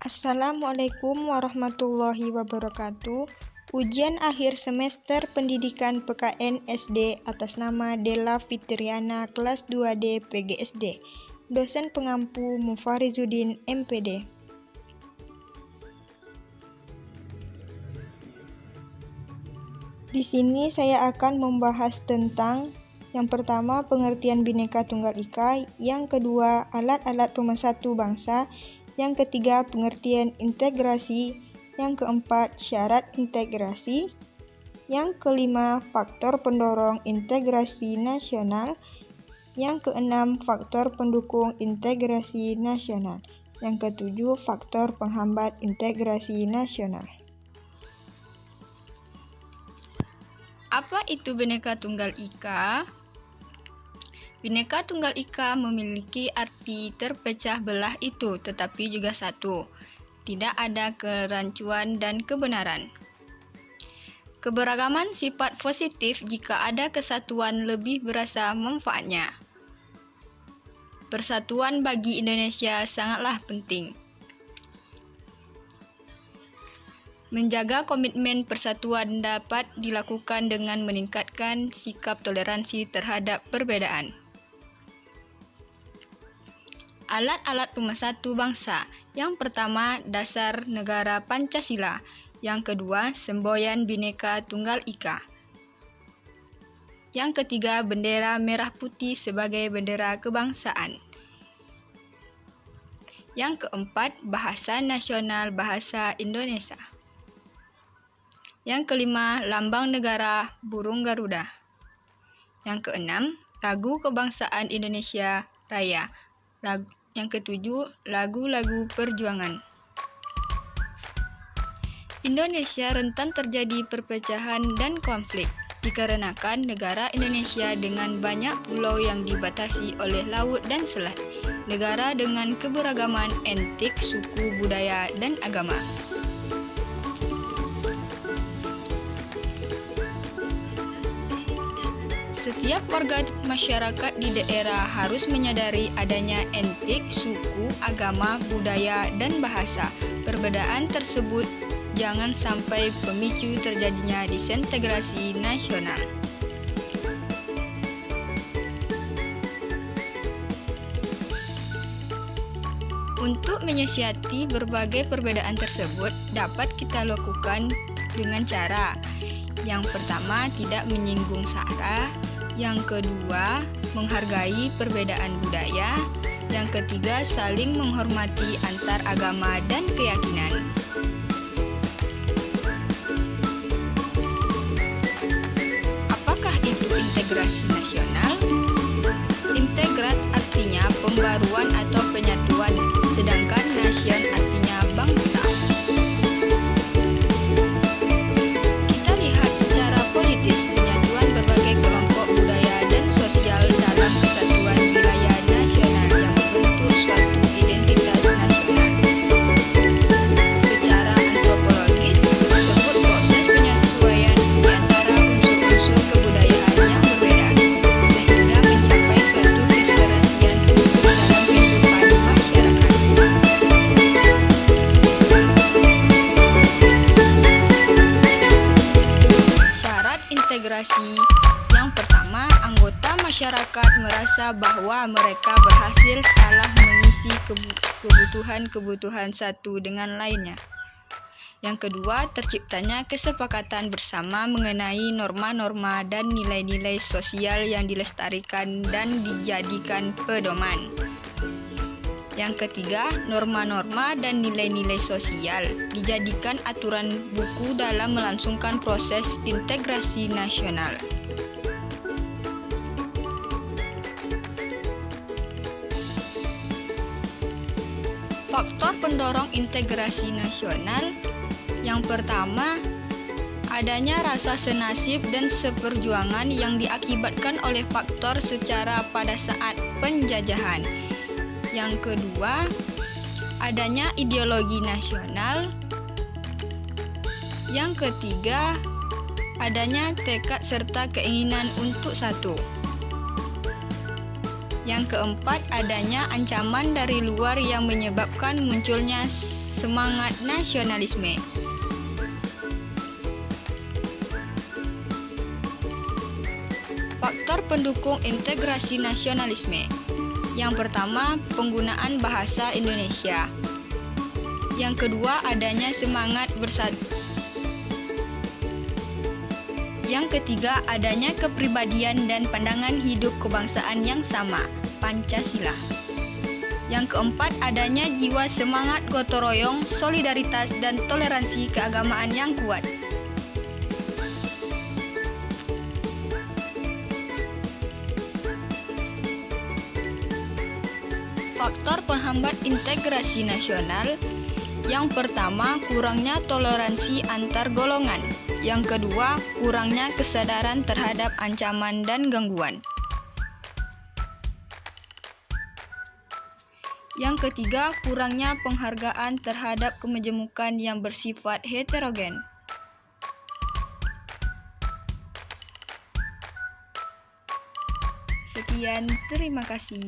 Assalamualaikum warahmatullahi wabarakatuh. Ujian akhir semester pendidikan PKN SD atas nama Della Fitriana kelas 2D PGSD. Dosen pengampu Mufarizuddin MPD. Di sini saya akan membahas tentang yang pertama, pengertian Bhinneka Tunggal Ika, yang kedua, alat-alat pemersatu bangsa, yang ketiga, pengertian integrasi, yang keempat, syarat integrasi, yang kelima, faktor pendorong integrasi nasional, yang keenam, faktor pendukung integrasi nasional, yang ketujuh, faktor penghambat integrasi nasional. Apa itu Bhinneka Tunggal Ika? Bhinneka Tunggal Ika memiliki arti terpecah belah itu, tetapi juga satu. Tidak ada kerancuan dan kebenaran. Keberagaman sifat positif jika ada kesatuan lebih berasa manfaatnya. Persatuan bagi Indonesia sangatlah penting. Menjaga komitmen persatuan dapat dilakukan dengan meningkatkan sikap toleransi terhadap perbedaan. Alat-alat pemersatu bangsa. Yang pertama, dasar negara Pancasila. Yang kedua, semboyan Bhinneka Tunggal Ika. Yang ketiga, bendera merah putih sebagai bendera kebangsaan. Yang keempat, bahasa nasional bahasa Indonesia. Yang kelima, lambang negara burung Garuda. Yang keenam, lagu kebangsaan Indonesia Raya. Yang ketujuh, lagu-lagu perjuangan. Indonesia rentan terjadi perpecahan dan konflik dikarenakan negara Indonesia dengan banyak pulau yang dibatasi oleh laut dan selat. Negara dengan keberagaman etnik, suku, budaya, dan agama. Setiap warga masyarakat di daerah harus menyadari adanya etnik, suku, agama, budaya, dan bahasa. Perbedaan tersebut jangan sampai pemicu terjadinya disintegrasi nasional. Untuk menyiasati berbagai perbedaan tersebut dapat kita lakukan dengan cara: yang pertama, tidak menyinggung sara. Yang kedua, menghargai perbedaan budaya. Yang ketiga, saling menghormati antar agama dan keyakinan. Apakah itu integrasi nasional? Integrat artinya pembaruan atau penyatuan, sedangkan nation artinya bangsa. Kita lihat secara politis penyatuan berbagai kelompok budaya dan sosial dalam kesatuan wilayah nasional yang membentuk suatu identitas nasional. Secara antropologis, disebut proses penyesuaian di antara unsur-unsur kebudayaan yang berbeda, sehingga mencapai suatu keserasian unsur dalam kehidupan masyarakat. Syarat integrasi. Yang pertama, anggota masyarakat merasa bahwa mereka berhasil salah mengisi kebutuhan-kebutuhan satu dengan lainnya. Yang kedua, terciptanya kesepakatan bersama mengenai norma-norma dan nilai-nilai sosial yang dilestarikan dan dijadikan pedoman. Yang ketiga, norma-norma dan nilai-nilai sosial dijadikan aturan buku dalam melangsungkan proses integrasi nasional. Faktor pendorong integrasi nasional. Yang pertama, adanya rasa senasib dan seperjuangan yang diakibatkan oleh faktor secara pada saat penjajahan. Yang kedua, adanya ideologi nasional. Yang ketiga, adanya tekad serta keinginan untuk satu. Yang keempat, adanya ancaman dari luar yang menyebabkan munculnya semangat nasionalisme. Faktor pendukung integrasi nasionalisme. Yang pertama, penggunaan bahasa Indonesia. Yang kedua, adanya semangat bersatu. Yang ketiga, adanya kepribadian dan pandangan hidup kebangsaan yang sama, Pancasila. Yang keempat, adanya jiwa semangat gotong royong, solidaritas, dan toleransi keagamaan yang kuat. Faktor penghambat integrasi nasional. Yang pertama, kurangnya toleransi antar golongan. Yang kedua, kurangnya kesadaran terhadap ancaman dan gangguan. Yang ketiga, kurangnya penghargaan terhadap kemajemukan yang bersifat heterogen. Sekian, terima kasih.